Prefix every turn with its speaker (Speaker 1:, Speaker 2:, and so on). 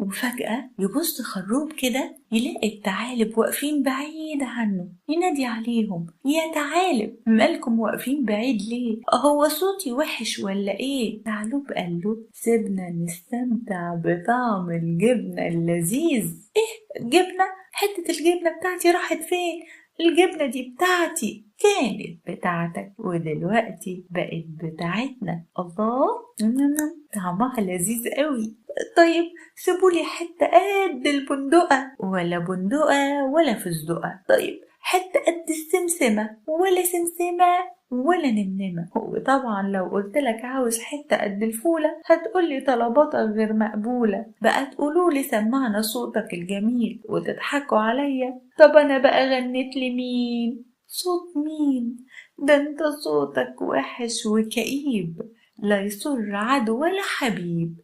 Speaker 1: وفجأة يبص خروب كده يلاقي الثعالب واقفين بعيد عنه، ينادي عليهم: يا ثعالب مالكم واقفين بعيد ليه؟ هو صوتي وحش ولا ايه؟ ثعلب قال له: سيبنا نستمتع بطعم الجبنة اللذيذ. ايه جبنة؟ حتة الجبنة بتاعتي راحت فين؟ الجبنة دي بتاعتي، كانت بتاعتك ودلوقتي بقت بتاعتنا. الله، طعمها لذيذ قوي. طيب سيبولي حتة قد البندقة، ولا بندقة ولا فستقة. طيب حتة قد السمسمة، ولا سمسمة ولا نمنمة. وطبعا لو قلتلك عاوز حتة قد الفولة هتقولي طلباتك غير مقبولة. بقى تقولولي سمعنا صوتك الجميل وتضحكوا عليا. طب أنا بقى غنيت لمين؟ صوت مين؟ ده انت صوتك وحش وكئيب، لا يسر عدو ولا حبيب.